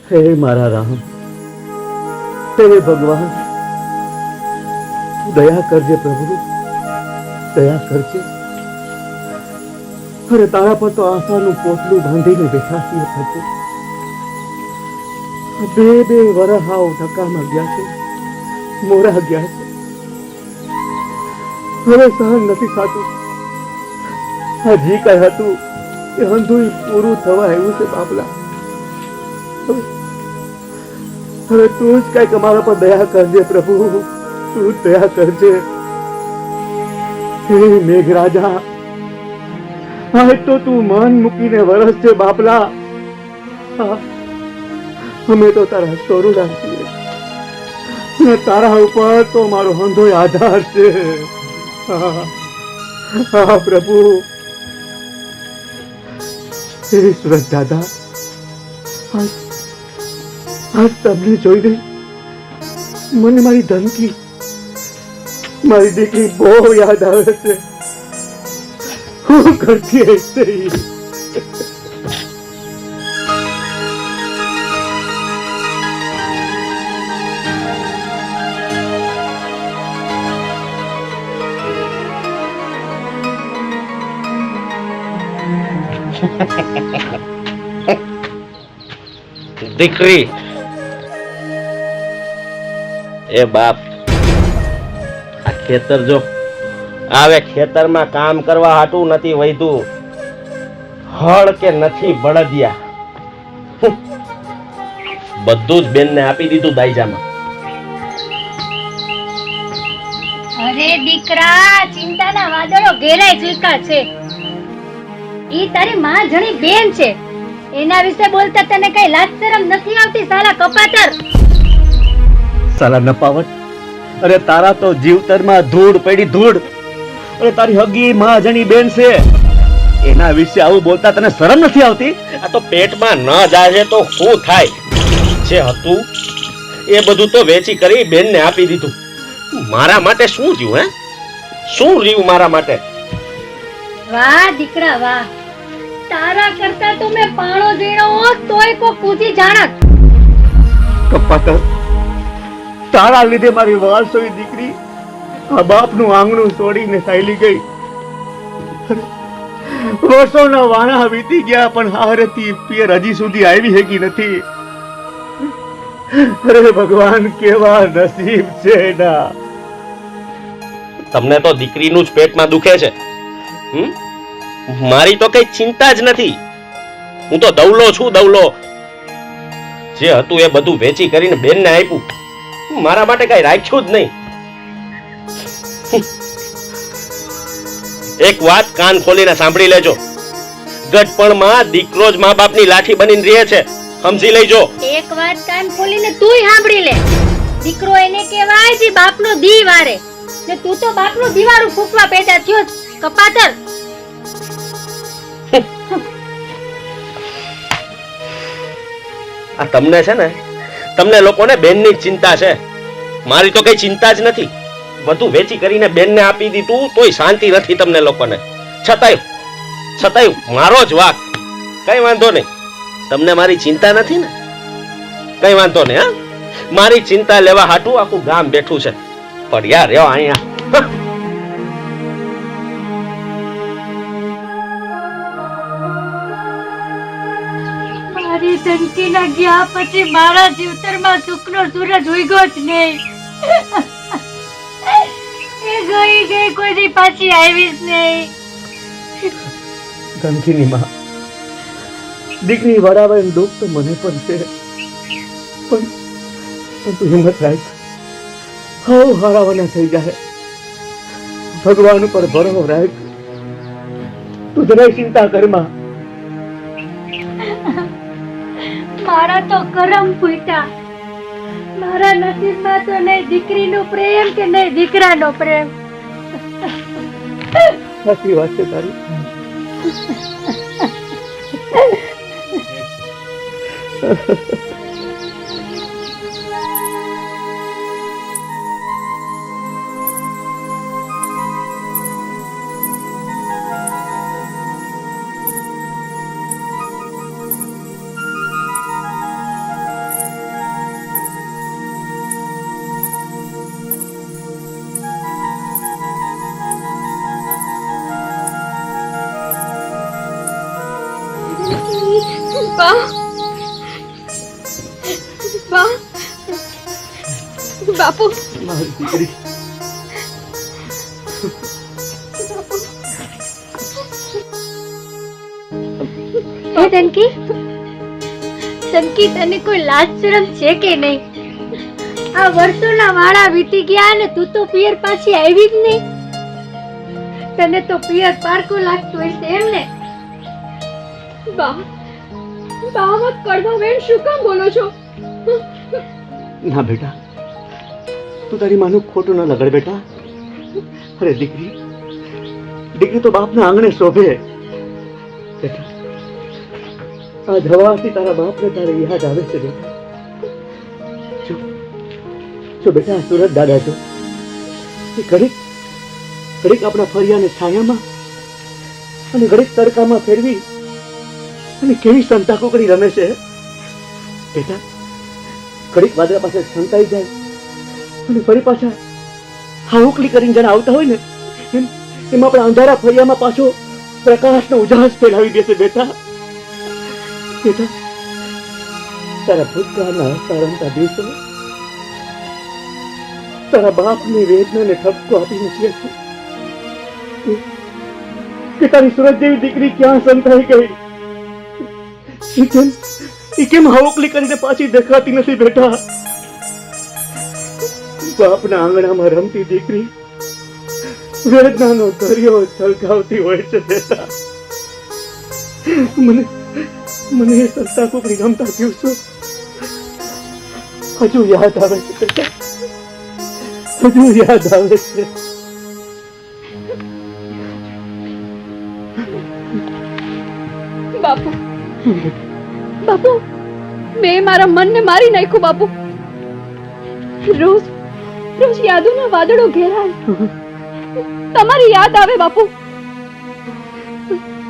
हे मारा राम, हे भगवान, दया करजे प्रभु, दया करजे। अरे तारा पर तो आशानु पोटलू बांधीने बैठा छीए प्रभु। बे बे वरह हाव ढकामा गया छे, मोरा गया छे। હવે સહન નથી થતું। હજી કઈ હતું એ અંધું પૂરું થવા આવ્યું છે બાપલા। હવે તું જ કઈક અમારા પર દયા કરજે પ્રભુ, તું જ દયા કરજે। હે મેઘરાજા, આજ તો તું મન મૂકીને વરસજે બાપલા। અમે તો તારા સ્વરૂડા છીએ ને તારા ઉપર તો મારો અંધો આધાર છે। हाँ प्रभु। ईश्वर दादा, आज तमने जोईने મને મારી ધનકી, મારી દીકરી બહુ યાદ આવે છે। હું કરતી હશે। દીકરી એ બાપ, આ ખેતર જો આવે, ખેતરમાં કામ કરવા હાટું નથી વૈધું, હળ કે નથી બળદિયા, બધું જ બેનને આપી દીધું દાયજામાં। અરે દીકરા, ચિંતાના વાદળો ઘેરાય ચૂક્યા છે। ઈ તારી માં જણી બેન છે, એના વિશે બોલતા તને કઈ લાજ શરમ નથી આવતી? સાલા કપાતર, સાલા નપાવટ। અરે તારા તો જીવતરમાં ધૂળ પડી ધૂળ। અરે તારી હગી માં જણી બેન છે, એના વિશે આવું બોલતા તને શરમ નથી આવતી? આ તો પેટમાં ન જાય તો શું થાય? જે હતું એ બધું તો વેચી કરી બેનને આપી દીધું। મારા માટે શું રહ્યું? હે, શું રહ્યું મારા માટે? વાહ દીકરા વાહ, તારા કરતા તો મેં પાણો જીણો હોત તોય કોક પૂછી જાણત। કપાતર, તારા લીધે મારી વાલસોઈ દીકરી આ બાપનું આંગણું છોડીને ચાલી ગઈ। વર્ષોના વાણા વીતી ગયા પણ હારેથી પિયર હજી સુધી આવી હેકી નથી। અરે ભગવાન, કેવા નસીબ છે એના। તમને તો દીકરીનું જ પેટમાં દુખે છે। મારી તો કઈ ચિંતા જ નથી। હું તો દવલો છું, દવલો। જે હતું એ બધું વેચી કરીને બેનને આપ્યું, મારા માટે કઈ રાખ્યું જ નહીં। એક વાત કાન ખોલીને સાંભળી લેજો, ગઢપણમાં દીકરો જ મા બાપની લાઠી બનીને રહે છે, સમજી લેજો। એક વાત કાન ખોલીને તુંય સાંભળી લે, દીકરો એને કહેવાય જે બાપનો દી વારે, ને તું તો બાપનું દીવારું ફૂંકવા પેદા થયો છે, કપાતર। આ તમને છે ને, તમને લોકોને બેનની ચિંતા છે, મારી તો કઈ ચિંતા જ નથી। બધું વેચી કરીને બેનને આપી દીધું તોય શાંતિ નથી તમને લોકોને। છતાંય મારો જ વાક, કઈ વાંધો નહીં। તમને મારી ચિંતા નથી ને? કઈ વાંધો નહીં। હા, મારી ચિંતા લેવા હાટું આખું ગામ બેઠું છે, પડ્યા રહ્યો અહીંયા। મારી ધનકીના ગયા પછી મારા જીવતરમાં સુખનો સૂરજ ઉગ્યો જ નહીં। એ ગઈ કોઈ દી પાછી આવી જ નહીં। ધનકીની માં, દીકરી વરાવે દુઃખ તો મને પણ છે, પણ તું હિંમત રાખ, હવ હરાવાના થઈ જાય। ભગવાન ઉપર ભરોસો રાખ, તું જરાય ચિંતા કર માં। મારા તો કરમ ફૂટ્યા, મારા નસીબમાં તો નહીં દીકરીનો પ્રેમ કે નહીં દીકરાનો પ્રેમ। સાચી વાત છે તારી। બા બા બાપુ મારી દીકરી એ ટંકી ટંકી તને કોઈ લાજ શરમ છે કે નહીં? આ વર્ષોના વાળા વીતી ગયા ને તું તો પિયર પાછી આવી જ નહીં. તને તો પિયર પારકો લાગતું હશે એમ ને? બા બામાં કડવા વેણ શું કામ બોલો છો? ના બેટા, તું તારી માનું ખોટું ન લગાડ બેટા. અરે દીકરી, દીકરી તો બાપના આંગણે શોભે. બેટા, આ જવાથી તારા બાપને તારે યાદ આવે છે બેટા. જો બેટા, સુરત દાદા જો એ ઘડીક ઘડીક આપણા ફરિયાને છાયામાં અને ઘડીક તડકામાં ફેરવી અને કેવી સંતા કુકડી રમે છે બેટા. ઘડીક વાદળા પાસે સંતાઈ જાય અને ફરી પાછા હાઉકલી કરીને જણા આવતા હોય ને એમ આપણા અંધારા ફરિયામાં પાછો પ્રકાશનો ઉજાસ ફેલાવી દેશે બેટા. બેટા, તારા ભૂતકાળના હસતા રમતા દિવસો તારા બાપની વેદનાને ઠપકો આપી મૂક્યા છે કે તારી સુરત જેવી દીકરી ક્યાં સંતાઈ ગઈ. એ કેમ હાવકલી કરીને પાછી દેખાતી નથી બેટા. બાપના આંગણામાં રમતી દીકરી વેદનાનો દરિયો છલકાવતી હોય છે બેટા. મને એ સંતા કુકડી રમતા દિવસો હજુ યાદ આવે છે બેટા, હજુ યાદ આવે છે. બાપુ બાપુ, મેં મારા મનને મારી નાખ્યું બાપુ. રોજ રોજ યાદોના વાદળો ઘેરાય, તમારી યાદ આવે બાપુ.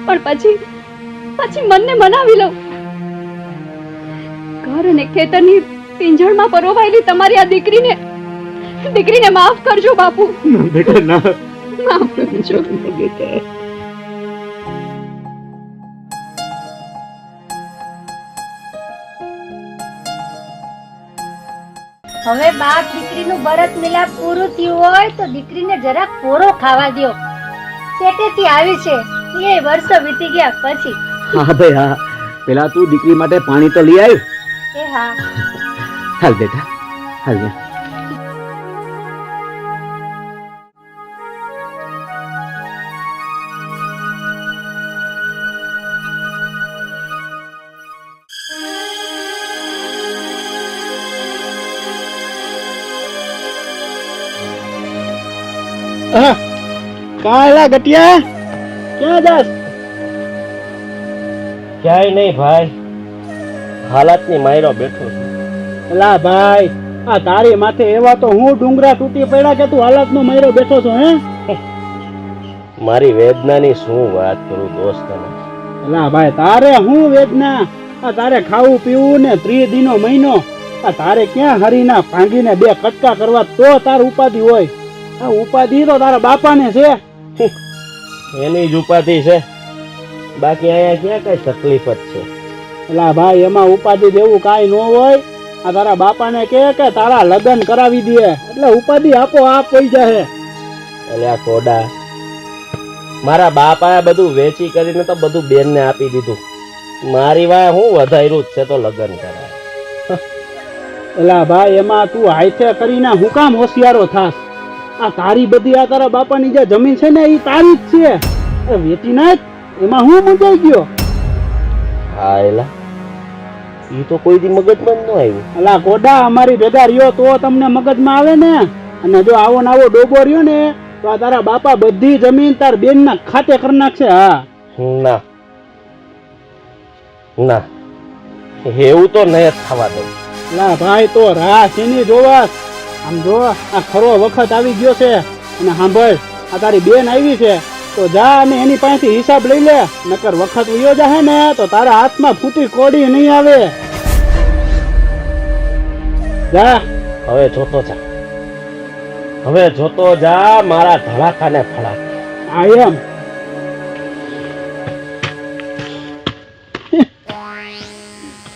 પણ પછી મનને મનાવી લઉં. ઘર અને ખેતરની પિંજણમાં પરોવાયેલી તમારી આ દીકરીને માફ કરજો બાપુ. ના બેટા, ના. માફ કરજો બેટા. હવે બાપ દીકરીનું ભરત મિલાપ પૂરું થયું હોય તો દીકરીને જરાક પોરો ખાવા દ્યો. શેટેથી આવી છે એ વર્ષો વીતી ગયા પછી. હા ભાઈ હા, પેલા તું દીકરી માટે પાણી તો લઈ આવ્યો? એ હા. હાલ બેટા, હાલ જા. કાલા ગટિયા ક્યાં જાસ? ક્યાંય નહીં ભાઈ, હાલાતની માયરો બેઠો છું. એલા ભાઈ, આ તારી માથે એવા તો હું ડુંગરા તૂટી પડ્યા કે તું હાલતનો મયરો બેઠો છો હે? મારી વેદનાની શું વાત કરું દોસ્ત તને. એલા ભાઈ, તારે હું વેદના? આ તારે ખાવું પીવું ને 30 દિનો મહિનો, આ તારે ક્યાં હરીના ભાંગીને 2 કટકા કરવા તો તાર ઉપાધિ હોય. આ ઉપાધિ તો તારા બાપાને છે. એની જ ઉપાધિ છે, બાકી અહીંયા ક્યાં કઈ તકલીફ જ છે. એલા ભાઈ, એમાં ઉપાધિ જેવું કાંઈ ન હોય. આ તારા બાપાને કહે કે તારા લગ્ન કરાવી દે એટલે ઉપાધિ આપો આપ પડી જાય. એટલે આ કોડા, મારા બાપાએ બધું વેચી કરીને તો બધું બેનને આપી દીધું. મારી વાય હું વધાર્યું જ છે તો લગ્ન કરાય. એલા ભાઈ, એમાં તું હાથે કરીને હું કામ હોશિયારો થાસ? આ તારી બધી આ તારા બાપાની જે જમીન છે ને એ તારી જ છે. વેચી નાખ, એમાં હું મુંજાઈ ગયો. હા એલા, ઈ તો કોઈ દી મગજમાં ન આવ્યું. અલા કોડા, અમારી ભેગા રહ્યો તો તમને મગજમાં આવે ને. અને જો આવો ને આવો ડોબો રહ્યો ને તો આ તારા બાપા બધી જમીન તાર બેન ના ખાતે કરી નાખશે. હા ના ના, એવું તો નહીં જ થવા દઉં. લા ભાઈ, તો રાહ શેની જોવાસ? આમ જો, આ ખરો વખત આવી ગયો છે. અને સાંભળ, આ તારી બેન આવી છે તો જા અને એની પાસેથી હિસાબ લઈ લે, નકર વખત ઉયો જાહે ને તો તારા હાથમાં ફૂટી કોડી નહીં આવે. જા. હવે જોતો જા મારા ધડાકાને ફડાકા. આ એમ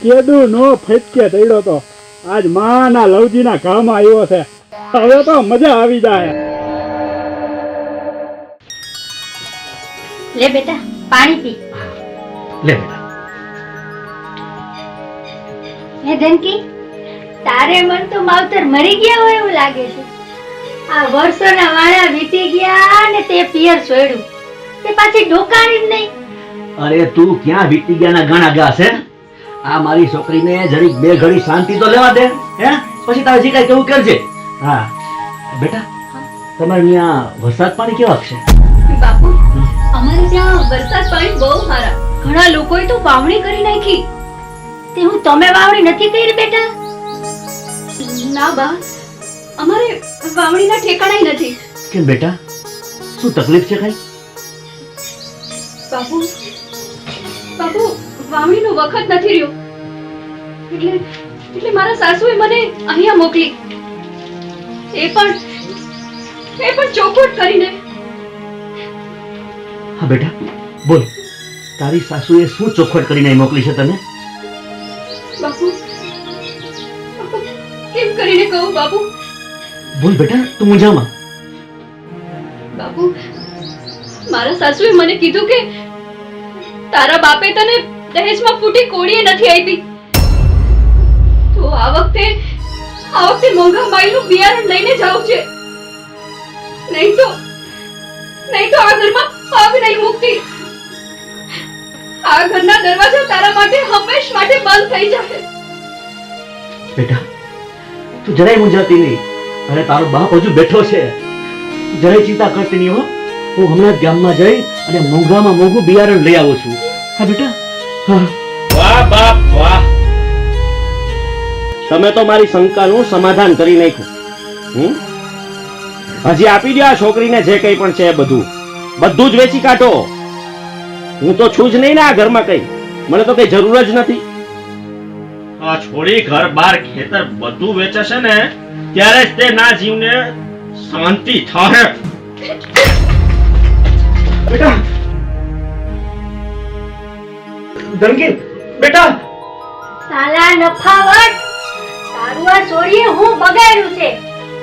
કેદુ નો ફટકે તડ્યો તો આજ માના લવજીના કામ આવ્યો છે. હવે તો મજા આવી જાય. લે બેટા પાણી પી. લે બેટા. હે ધનકી, તારે મન તો માવતર મરી ગયા હોય એવું લાગે છે. આ વર્ષોના વાળા વીતી ગયા ને તે પિયર છોડ્યું, તે પાછી ડોકાણી જ નહીં. અરે તું ક્યાં વીતી ગયાના ગાણા ગાશે? આ મારી છોકરીને જરીક બે ઘડી શાંતિ તો લેવા દે. હે પછી તારે જે કાંઈ કેવું કરજે. હા બેટા, તમારે ત્યાં વરસાદ પાણી કેવા છે? બાપુ, અમારે ત્યાં વરસાદ પાણી બહુ સારા. ઘણા લોકોએ તો વાવણી કરી નાખી. તે હું તમે વાવણી નથી કરી બેટા? ના બા, અમારે વાવણીના ઠેકાણા નથી. કેમ બેટા, શું તકલીફ છે કઈ? બાપુ, બાપુ, વાવણીનો વખત નથી રહ્યો. એટલે મારા સાસુએ મને અહીંયા મોકલી. એ પણ ચોખવટ કરીને. હા બેટા બોલ, તારી સાસુએ શું ચોખવટ કરીને મોકલી છે તને? બાપુ, કેમ કરીને કહું બાપુ? બોલ બેટા, તું મૂંઝામાં. બાપુ, મારા સાસુએ મને કીધું કે તારા બાપે તને દહેજમાં ફૂટી કોળીએ નથી આપી. તો આ વખતે મોંઘા માઈલનું બિયારણ લઈને જાવ છે. નહીં તો આ ઘરમાં પગ નહીં મૂકતી. આ ઘરના દરવાજા તારા માટે હંમેશ માટે બંધ થઈ જશે. બેટા તું જરાય મૂંઝાતી નહીં. અરે તારો બાપ હજુ બેઠો છે, જરાય ચિંતા કરતી નહીં હો. હું હમણાં જ ગામમાં જઈ અને મોંઘામાં મોંઘું બિયારણ લઈ આવું છું. હા બેટા. હા. વાહ બાપ વાહ, તમે તો મારી શંકાનું સમાધાન કરી નાખ્યું. હજી આપી દો આ છોકરીને જે કંઈ પણ છે એ બધું જ વેચી કાઢો. હું તો છું જ નહીં ને આ ઘરમાં કઈ, મને તો કઈ જરૂર જ નથી. આ છોડી ઘર બાર ખેતર બધું વેચશે ને ત્યારે જ તે ના જીવને શાંતિ થાય. બેટા ધનકી, બેટા. સાલા નફાવટ, તારું આ છોડીએ હું બગાડ્યું છે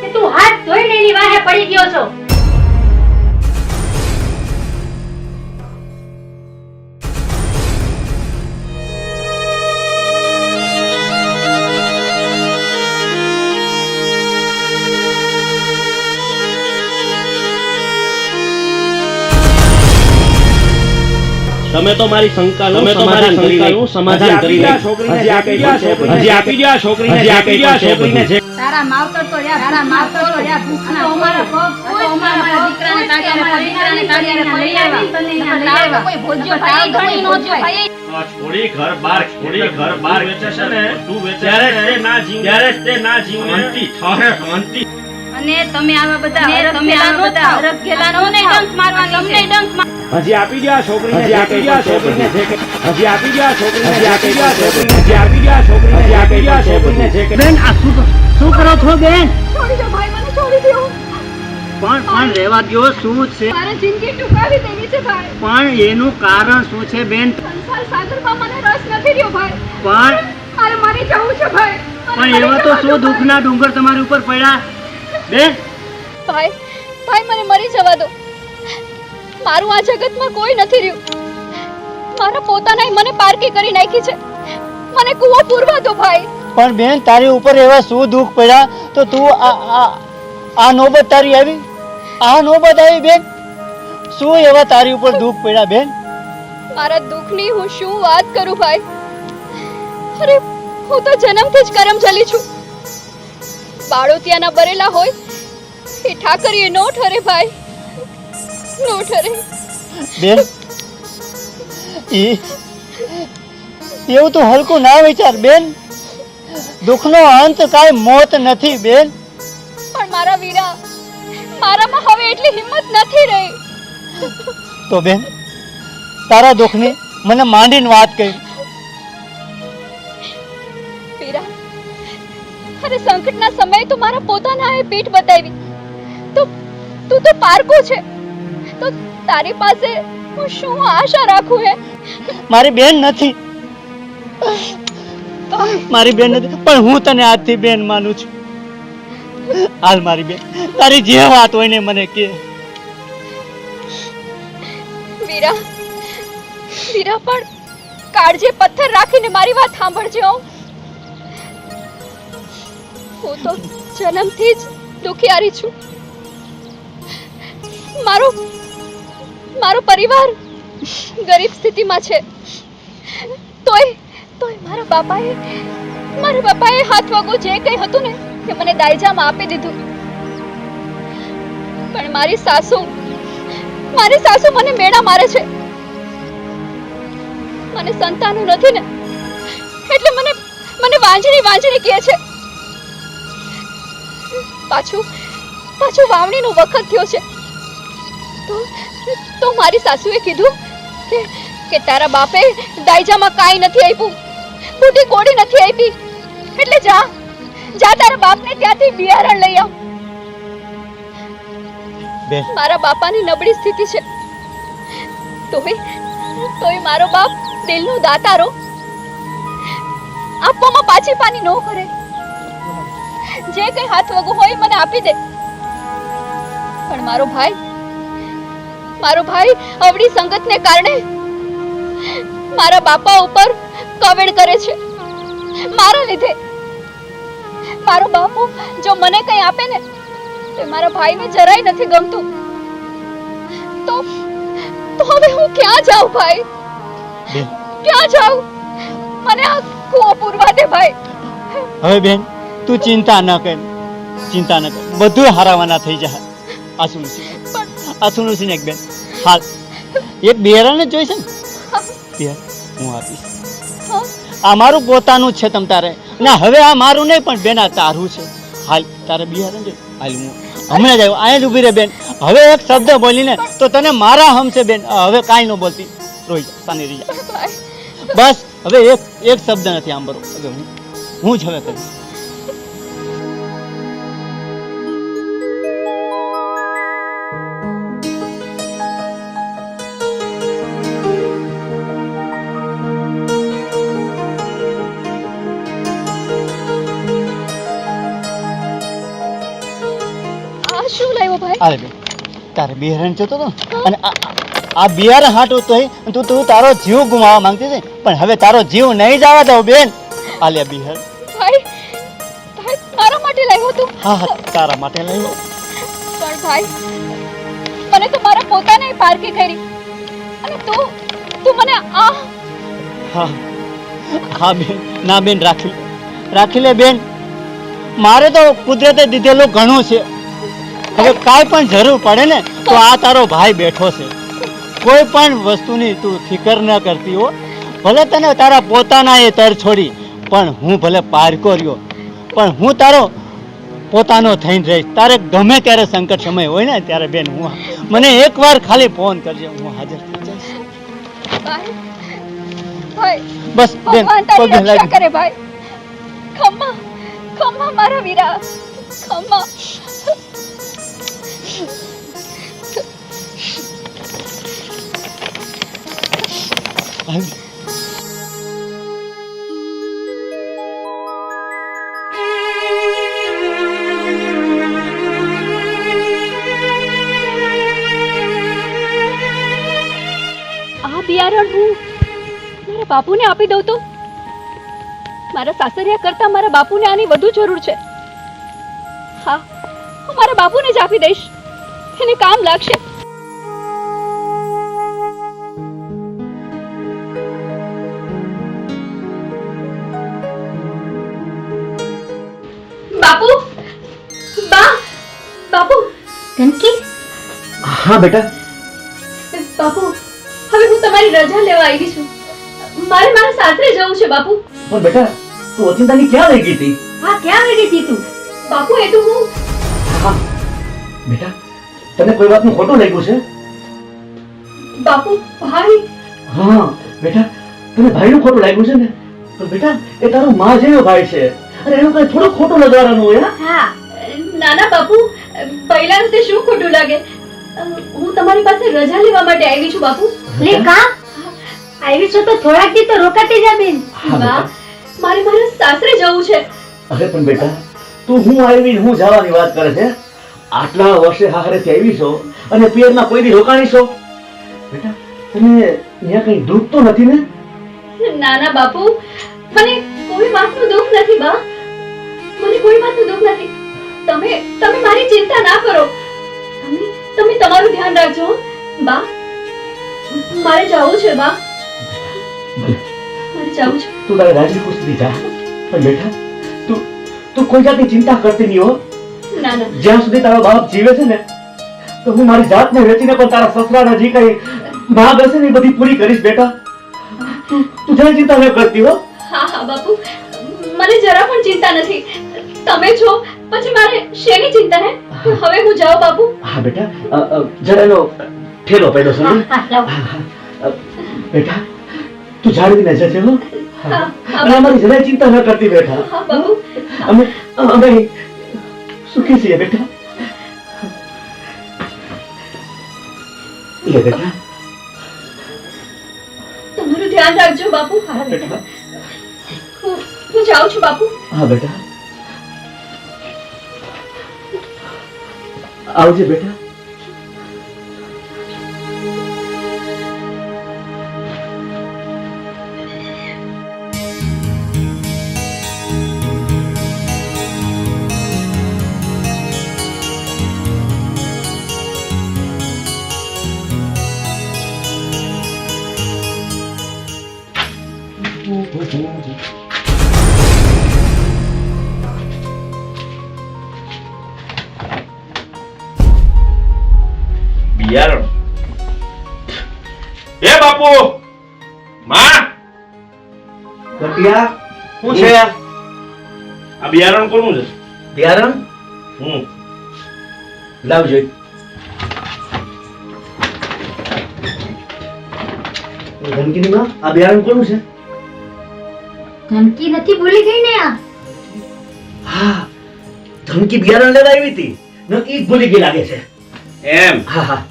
કે તું હાથ ધોઈને એની વાહે પડી ગયો છો. તમે તો મારી શંકાનું સમાધાન કરી નાખ્યું. હજી આપી દો આ છોકરીને જે કંઈ પણ છે. તારા માવતર તો રહ્યા ભૂખના. તો અમારા પગ કોઈ અમારા દીકરાને કાઢ્યાને લઈ આવ્યા. કોઈ ભોજ્યો ભાઈ ઘણી નો થાય. આ છોડી ઘર બાર વેચશે ને ત્યારે જ તે ના જીવને શાંતિ થાય. શાંતિ. અને તમે આવા બધા હરખેલાનો ને ડંખ મારવાની છે. હજી આપી દો આ છોકરીને જે કંઈ બેન આ શું કરો છો બેન? છોડી દો ભાઈ, મને છોડી દો. પણ રહેવા દો. શું છે? મારે જિંદગી ટૂંકાવી દેવી છે ભાઈ. પણ એનું કારણ શું છે બેન? સંસાર સાગરમાં મને રસ નથી રહ્યો ભાઈ. પણ મારે મરી જવું છે ભાઈ. પણ એવા તો શું દુઃખના ડુંગર તમારી ઉપર પડ્યા બેન? ભાઈ મને મરી જવા દો. મારું આ જગતમાં કોઈ નથી રહ્યું. મારા પોતાના મને પારકી કરી નાખી છે. મને કૂવો પૂરવા દો ભાઈ. પણ બેન તારી ઉપર એવા શું દુઃખ પડ્યા તો તું આ નોબત તારી આવી? આ નોબત આવી બેન? શું એવા તારી ઉપર દુઃખ પડ્યા બેન? મારા દુઃખની હું શું વાત કરું ભાઈ. અરે હું તો જન્મથી જ કરમજલી છું. બાળોતિયાના બરેલા હોય એ ઠાકરીએ નો ઠરે ભાઈ, નો ઠરે. બેન એવું તો હલકું ના વિચાર બેન. દુઃખનો અંત કાંઈ મોત નથી બેન. પણ મારા વીરા, મારામાં હવે એટલી હિંમત નથી રહી. તો બેન તારા દુઃખની મને માંડીને વાત કરી. વીરા, અરે સંકટના સમયે તો મારા પોતાના એ પીઠ બતાવી. તું તો પારકો છે, તો તારી પાસે હું શું આશા રાખું હે? મારી બેન નથી, મારી બેન નથી, પણ હું તને આજથી બેન માનું છું. હાલ મારી બેન, તારી જે વાત હોય ને મને કે. વીરા વીરા પણ કાળજે પથ્થર રાખીને મારી વાત સાંભળજો. હું તો જન્મથી જ દુખિયારી છું. મારો પરિવાર ગરીબ સ્થિતિમાં છે. તોય મારા બાપાએ હાથ વગો જે કંઈ હતું ને તે મને દાયજામાં આપી દીધું. પણ મારી સાસુ મને મેણા મારે છે. મને સંતાનો નથી ને એટલે મને વાંજણી કહે છે. પાછું વાવણીનો વખત થયો છે તો મારી સાસુએ કીધું કે તારા બાપે દાયજામાં કાંઈ નથી આપ્યું, બુઢી કોડી નથી આપી, એટલે જા તારા બાપને ત્યાંથી બિયારણ લઈ આવ. મારા બાપાની નબળી સ્થિતિ છે, તોય મારો બાપ દિલનો દાતારો, આપવામાં પાછી પાની ન કરે. જે કઈ હાથ વગુ હોય મને આપી દે. પણ મારો ભાઈ અવળી સંગતને કારણે મારા બાપા ઉપર કવેડ કરે છે. મારા લીધે મારો બાપુ જો મને કઈ આપે ને તો મારા ભાઈને જરાય નથી ગમતું. તો હવે હું ક્યાં જાઉં ભાઈ, ક્યાં જાઉં? મને આ કૂવો પૂરવા દે ભાઈ. હવે બેન તું ચિંતા ન કર, બધું હારાવાના થઈ જાય. આ સુનું એક બેન હાલ એક બિયારણ જ જોઈશે ને, હું આપીશ. આ મારું પોતાનું જ છે તમ તારે. ના હવે આ મારું નહીં પણ બેન આ તારું છે. હાલ તારે બિયારણ જોઈ. હાલ હું હમણાં જ આવ્યો, અહીંયા જ ઊભી રહે બેન. હવે એક શબ્દ બોલીને તો તને મારા હમશે બેન. હવે કાંઈ ન બોલતી, રોઈ જા, સાની રહી જા. બસ હવે એક શબ્દ નથી આંબરો. હવે હું જ હવે કરીશ. શું લાવ્યો ભાઈ? અરે બેન તારે બિયારણ જતો હતો અને આ બિયારણ હાટું તો તું તારો જીવ ગુમાવવા માંગતી હતી, પણ હવે તારો જીવ નહીં જવા દઉં બેન. આલ્યા બિયારણ ભાઈ મારા માટે લાવ્યો તું? હા તારા માટે લાવ્યો. પણ ભાઈ મને તો મારા પોતાને પારકી કરી અને તું મને હા બેન, ના બેન રાખી લે બેન. મારે તો કુદરતે દીધેલું ઘણું છે. હવે કાંઈ પણ જરૂર પડે ને તો આ તારો ભાઈ બેઠો છે. કોઈ પણ વસ્તુની તું ફિકર ન કરતી હો. ભલે તને તારા પોતાના એ તર છોડી, પણ હું ભલે પારકો રહ્યો પણ હું તારો પોતાનો થઈને રહીશ. તારે ગમે ત્યારે સંકટ સમય હોય ને ત્યારે બેન મને એકવાર ખાલી ફોન કરજે, હું હાજર થઈ જઈશ. બસ બેન પગે લાગી. કરે ભાઈ. ખમ્મા મારા વીરા, ખમ્મા. આ બિયારણ હું મારા બાપુને આપી દઉં તો મારા સાસરિયા કરતા મારા બાપુને આની વધુ જરૂર છે. હા હું મારા બાપુને જ આપી દઈશ, એને કામ લાગશે. બાપુ ધનકી. હા બેટા. બાપુ હવે હું તમારી રજા લેવા આવી છું. મારે મારા સાસરે જવું છે બાપુ. પણ બેટા તું અચિંતાની ક્યાં રહી ગઈ હતી? હા ક્યાં રહી ગઈ તું? બાપુ એ તો હું. હા બેટા તને કોઈ વાતનું ખોટું લાગ્યું છે? બાપુ ભાઈ. હા બેટા તને ભાઈનું ખોટું લાગ્યું છે ને? પણ બેટા એ તારો માં જેવો ભાઈ છે. અરે એનું કઈ થોડું ખોટું લગાડવાનું હોય? હા નાના બાપુ પહેલાનું તે શું ખોટું લાગે? હું તમારી પાસે રજા લેવા માટે આવી છું બાપુ. લે કા આવી છો તો થોડાક દી તો રોકાતી જા બેન. હા વાહ મારે મારા સાસરે જવું છે. અરે પણ બેટા, તું હું આવી હું જવાની વાત કરે છે? આટલા વર્ષે હારેથી આવી છો અને પિયરમાં કોઈ દી રોકાણી છો? બેટા, તને ત્યાં કઈ દુઃખ તો નથી ને? ના ના બાપુ, મને કોઈ વાતનું દુઃખ નથી બા. મને કોઈ વાતનું દુઃખ નથી. તમે મારી ચિંતા ના કરો. તમે તમારું ધ્યાન રાખજો હો. બા, મારે જવું છે બા. મારે જવું છે. તું તારે રાજી ખુશી જા. પણ બેટા, તું કોઈ જાતની ચિંતા કરતી નહીં હો. ના ના, જ્યાં સુધી તારો બાપ જીવે છે ને, તો હું મારી જાતને વેચીને પણ તારા સસરાના જે કઈ માંગ હશે ને એ બધી પૂરી કરીશ બેટા. તું જરા ચિંતા ન કરતી હો. હા હા બાપુ, મને જરા પણ ચિંતા નથી. તમે છો પછી મારે શેની ચિંતા હે? હવે હું જાઉં બાપુ. હા બેટા, જરા એનો ઠેલો પડ્યો છે ને? હા, લાવો. બેટા, તું જાળવીને જજે હો. હા, અને અમારી જરાય ચિંતા ન કરતી બેટા. હા બાપુ. અમે સુખી છીએ બેટા. લે બેટા. તમારું ધ્યાન રાખજો બાપુ. હા બેટા. હું જાઉં છું બાપુ. હા બેટા, આવજે બેટા. બિયારણ એ બાપુ માં કટિયા, શું છે આ બિયારણ કોનું છે? બિયારણ? લાવજો. ધનકીની માં, આ બિયારણ કોનું છે? ધમકી નથી ભૂલી ગઈ ને આ? હા, ધનકી બિયારણ લેવા આવી હતી. નક્કી જ ભૂલી ગઈ લાગે છે. એમ હા હા.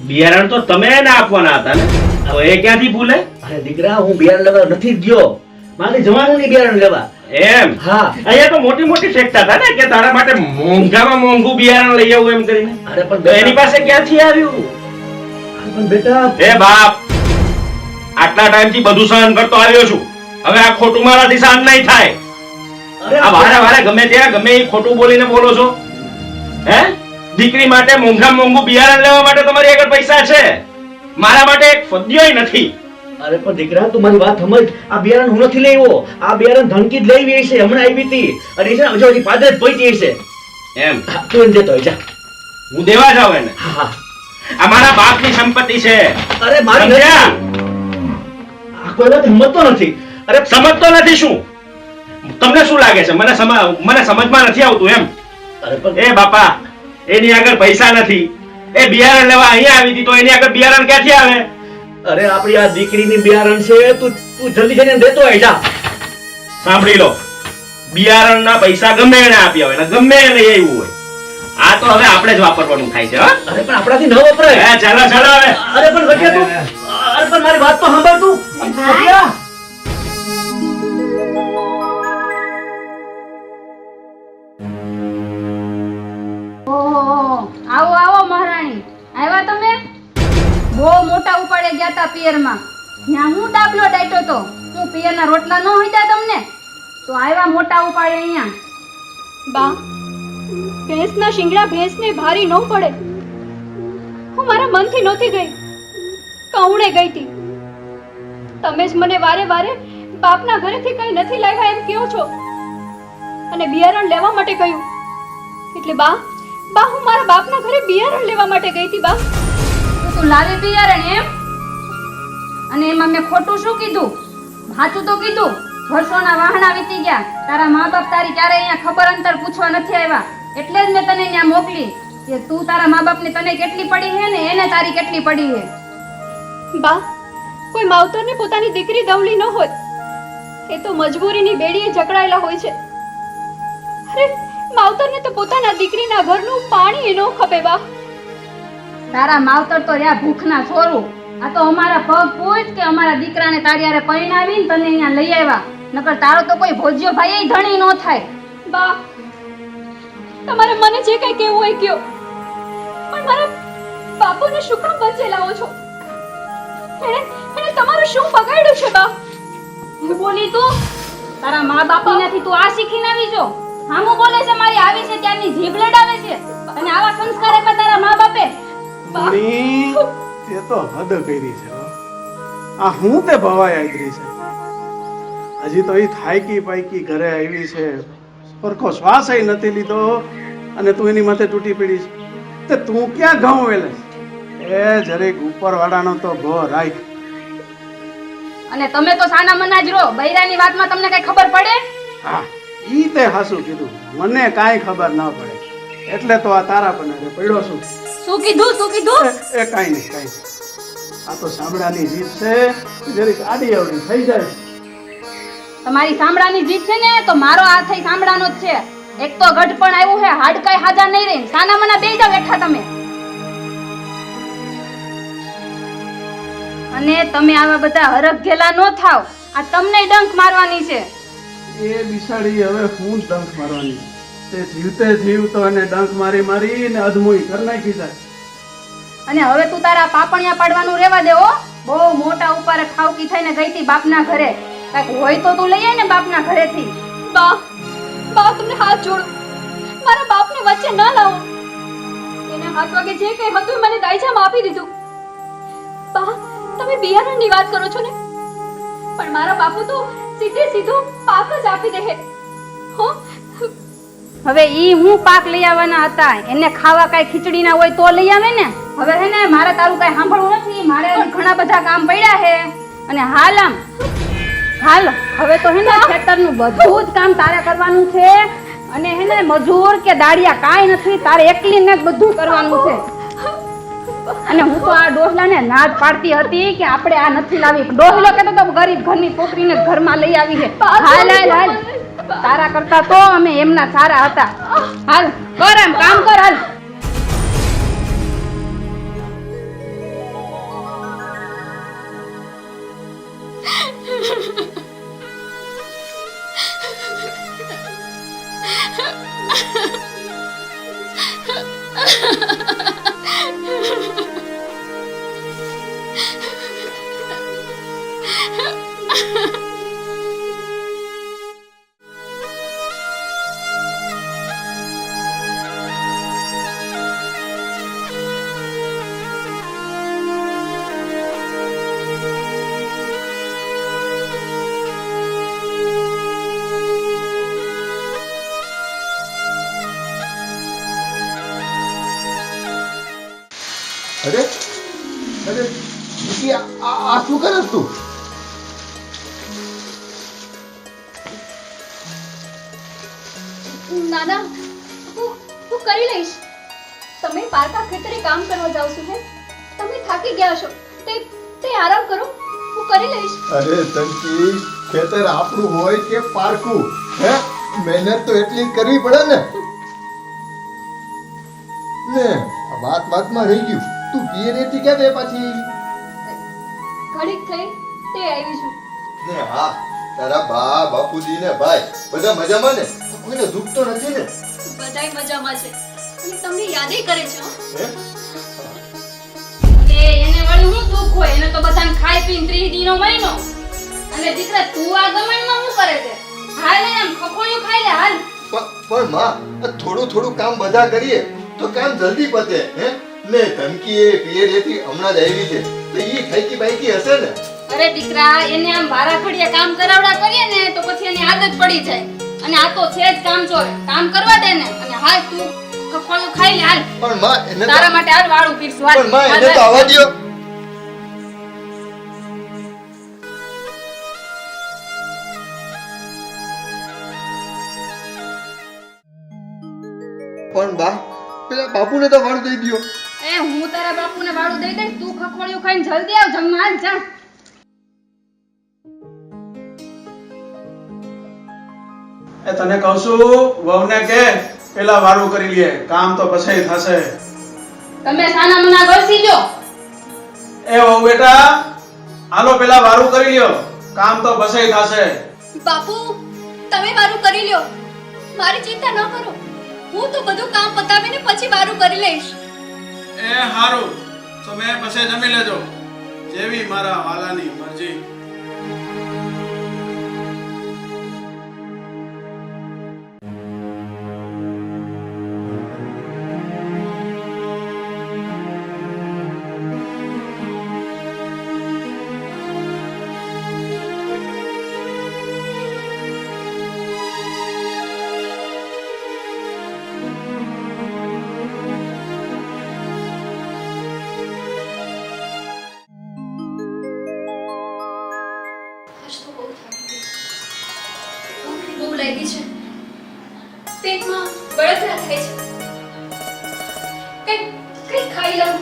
બિયારણ તો તમે એને આપવાના હતા ને, તો એ ક્યાંથી ભૂલે? અરે દીકરા, હું બિયારણ લેવા નથી જ ગયો. મારે જવાનું નહીં બિયારણ લેવા. એમ હા. અહીંયા તો મોટી મોટી ફેંકતા હતા ને કે તારા માટે મોંઘામાં મોંઘું બિયારણ લઈ આવું એમ કરીને. અરે પણ તો એની પાસે ક્યાંથી આવ્યું? પણ બેટા, એ બાપ, આટલા ટાઈમથી બધું સહન કરતો આવ્યો છું. હવે આ ખોટું મારાથી સહન નહીં થાય. અરે આ વારે વારે ગમે ત્યાં ગમે એ ખોટું બોલીને બોલો છો. હે? દીકરી માટે મોંઘામાં મોંઘું બિયારણ લેવા માટે તમારી આગળ પૈસા છે, મારા માટે એક ફદ્યોય નથી. અરે પણ દીકરા, તું મારી વાત સમજ. આ બિયારણ હું નથી લેવો. આ બિયારણ ધનકી જ લઈ છે. હમણાં આવી હતી અને એ છે ને હજી પાદરે જ પહોંચી છે. એમ હા, તું એને દેતો હોય, જા. હું દેવા જાઉં એને? હા હા. આ મારા બાપની સંપત્તિ છે. અરે મારી સમજ્યા? આ કોઈ વાત સમજતો નથી. અરે સમજતો નથી શું? તમને શું લાગે છે મને સમજમાં નથી આવતું એમ? અરે પણ એ બાપા, એની આગળ પૈસા નથી. એ બિયારણ લેવા અહીંયા આવી હતી તો એની આગળ બિયારણ ક્યાંથી આવે? અરે આપણી આ દીકરીની બિયારણ છે. તું જલ્દી જઈને દેતો હોય, જા. સાંભળી લો, બિયારણના પૈસા ગમે એને આપ્યા હોય ને ગમે એને લઈ આવ્યું હોય, આ તો હવે આપણે જ વાપરવાનું થાય છે. હા, અરે પણ આપણાથી ન વપરાય. ચાલો ચાલો હવે. અરે પણ વચ્ચે તું, અરે પણ મારી વાત તો સાંભળ તું. કટિયા. ઓહો, આવો આવો મહારાણી, આવ્યા તમે? બહુ મોટા ઉપાડે ગયા તા પિયરમાં. ત્યાં હું દાખલો ડાયટો તો હું પિયરના રોટલા ન હોય તમને તો આવ્યા મોટા ઉપાડે અહીંયા. બા, ભેંસના શિંગડા ભેંસને ભારી ન પડે. હું મારા મનથી નહોતી ગઈ, કૌણે ગઈ હતી. તમે જ મને વારે વારે બાપના ઘરેથી કઈ નથી લાવ્યા એમ કહો છો અને બિયારણ લેવા માટે કહ્યું. એટલે બા, હું મારા બાપના ઘરે બિયારણ લેવા માટે ગઈ હતી. બા, તું લાવી બિયારણ એમ? અને એમાં મેં ખોટું શું કીધું? સાચું તો કીધું. વર્ષોના વાહણા વીતી ગયા, તારા મા બાપ તારી ક્યારે અહીંયા ખબર અંતર પૂછવા નથી આવ્યા. એટલે જ મેં તને ત્યાં મોકલી કે તું તારા મા બાપને તને કેટલી પડી છે ને એને તારી કેટલી પડી છે. બા, કોઈ માવતરને પોતાની દીકરી દવલી ન હોય, એ તો મજબૂરીની બેડીએ જકડાયેલા હોય છે. અરે, માવતરને તો પોતાના દીકરીના ઘરનું પાણી ન ખપે. બા, તારા માવતર તો રહ્યા ભૂખના છોરું. આ તો અમારા પગ પૂછ કે અમારા દીકરાને તારી હારે પરણાવીને તને અહીંયા લઈ આવ્યા. નકર તારો તો કોઈ ભોજ્યો ભાઈ ધણી નો થાય. બા તમારે મને જે કઈ કહેવું હોય કયો, પણ મારા બાપુને શું કામ વચ્ચે લાવો છો? એને તમારું શું બગાડ્યું છે બા? હું બોલી તું? તારા મા બાપી નથી તું આ શીખીને આવી છો? હામું બોલે છે મારી આવી છે ત્યાંની જીભ લડાવે છે અને આવા સંસ્કાર આપ્યા તારા મા બાપે. મણી, તે તો હદ કરી છે હો. આ હું તે ભવાઈ આદરી છે. હજી તો એ થાયકી પાયકી ઘરે આવી છે, સરખો શ્વાસ નથી લીધો અને તું એની માથે તૂટી પડી છે. તે તું ક્યાં ઘઉં વેલે છે? એ જરીક ઉપરવાળાનો તો ભો રાખ. અને તમે તો સાના મના જ રહો. બૈરાની વાતમાં તમને કઈ ખબર પડે? હા, ઈ તે હાસું કીધું, મને કાંઈ ખબર ન પડે એટલે તો આ તારા બનારે પડ્યો છું. શું કીધું? શું કીધું? એ કાંઈ નહીં, કાંઈ નહીં. આ તો સાંભળાની જીત છે, જરીક આડી અવડી થઈ જાય. તમારી સાંભળાની જીત છે ને તો મારો આ થઈ સાંભળાનો જ છે. એક તો ગઢ પણ આવ્યું છે, હાડકાઈ હાજા નહીં રહી. સાના મના બેસી જાવ બેઠા તમે. અને તમે આવા બધા હરખ ઘેલા નો થાવ. આ તમને ડંખ મારવાની છે. એ બિસાડી હવે હું ડંખ મારવાની? તે જીવતે જીવતો અને ડંખ મારી મારીને અધમોઈ કરી નાખી જાય. અને હવે તું તારા પાપણિયા પાડવાનું રેવા દે હો. બહુ મોટા ઉપર ખાવકી થઈને ગઈ તી બાપના ઘરે. કાંઈક હોય તો તું લઈ આય ને બાપના ઘરેથી. બા તમને હાથ જોડું, મારા બાપને વચ્ચે ન લાવો. એને હાથ વાગે જે કઈ હતું મને દાયજામાં આપી દીધું. બા તમે બિયારણની વાત કરો છો ને, પણ મારા બાપુ તો સીધે સીધું પાક જ આપી દે. હો હવે ઈ હું પાક લઈ આવવાના હતા, એને ખાવા કાંઈ ખીચડી ના હોય તો લઈ આવે ને. હવે હે ને મારે તારું કાંઈ સાંભળવું નથી. મારે હજી ઘણા બધા કામ પડ્યા છે. અને હાલ હવે તો હે ને ખેતરનું બધું જ કામ તારે કરવાનું છે. અને હે ને મજૂર કે દાડિયા કાંઈ નથી, તારે એકલીને જ બધું કરવાનું છે. અને હું તો આ ડોહલાને ના જ પાડતી હતી કે આપણે આ નથી લાવી. ડોહલો કહેતો તો ગરીબ ઘરની છોકરીને ઘરમાં લઈ આવી છે. હાલ તારા કરતા તો અમે એમના સારા હતા. હાલ કર, એમ કામ કર. હાલ અરે અરે નિકી, આ શું કરસ તું? નાના હું કરી લઈશ. તમે પારકા ખેતરે કામ કરવા જાવ છો ને, તમે થાકી ગયા છો, તે આરામ કરો, હું કરી લઈશ. અરે તંકી, ખેતર આપણું હોય કે પારકું, હે મહેનત તો એટલી જ કરવી પડે ને. ને આ વાતમાં રહી ગયું, તું પિયરેથી કે બે પાછી ઘડીક થઈ તે આવી છું. ને હા, તારા બા બાપુજી ને ભાઈ બધા મજામાં ને? કોઈને દુઃખ તો નથી ને? બધાય મજામાં છે અને તમને યાદેય કરે છે. હો હે? એ એને વળી હું દુઃખ હોય? એને તો બધાને ખાઈ પીને 30 દીનો મહિનો. અને દીકરા તું આ ગમણમાં શું કરે છે? હાલ એમ ખખોળ્યું ખાઈ લે. હાલ પણ માં, થોડું થોડું કામ બધા કરીએ તો કામ જલ્દી પતે. હે ને ધમકી એ પિયરેથી હમણાં જ આવી છે તો ઈ થાકી બાઈકી હશે ને? અરે દીકરા, એને આમ વારા ઘડીએ કામ કરાવડા કરીએ ને તો પછી એની આદત પડી જાય. અને આ તો છે જ કામ ચોર. કામ કરવા દે ને. અને હાલ તું ખખોળ્યું ખાઈ લે. હાલ પણ માં, એને તો તારા માટે હાલ વાળું પીરસું. હાલ પણ માં, એને તો આવવા દ્યો. પણ બા, પેલા બાપુને તો વાળ દઈ દ્યો. એ હું તારા બાપુને વાળું દઈ દઈશ. તું ખખોળ્યું ખાઈને જલ્દી આવ જમવા. હાલ જા. એ તને કહું છું, વહુને કે પેલા વારું કરી લે, કામ તો પછી થશે. તમે સાના મના ગળસી જો. એ વહુ બેટા, હાલો પેલા વારું કરી લ્યો, કામ તો પછી થશે. બાપુ તમે મારું કરી લ્યો, મારી ચિંતા ન કરો. હું તો બધું કામ પતાવીને પછી મારું કરી લઈશ. એ હારું, તમે પછી જમી લેજો, જેવી મારા વાલાની મરજી. ભૂખ લાગી છે, પેટમાં બળતરા થાય છે. કંઈક ખાઈ લઉં.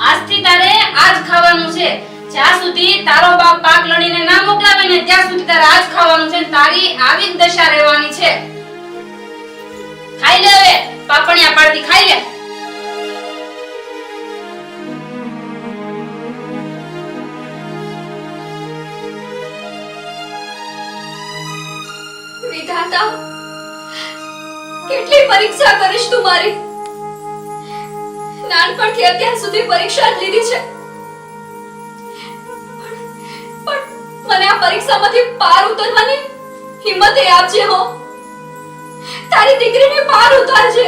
આજથી તારે આજ ખાવાનું છે. જ્યાં સુધી તારો બાપ પાક લણીને ના મોકલાવે ને ત્યાં સુધી તારે આજ ખાવાનું છે. તારી આવી જ દશા રહેવાની છે. ખાઈ લે હવે, પાપણિયા પાડતી ખાઈ લે. વિધાતા, કેટલી પરીક્ષા કરીશ તું મારી? નાનપણથી અત્યાર સુધી પરીક્ષા જ લીધી છે, પણ મને આ પરીક્ષામાંથી પાર ઉતરવાની હિંમત આપજે હો. તારી દીકરીને પાર ઉતારજે.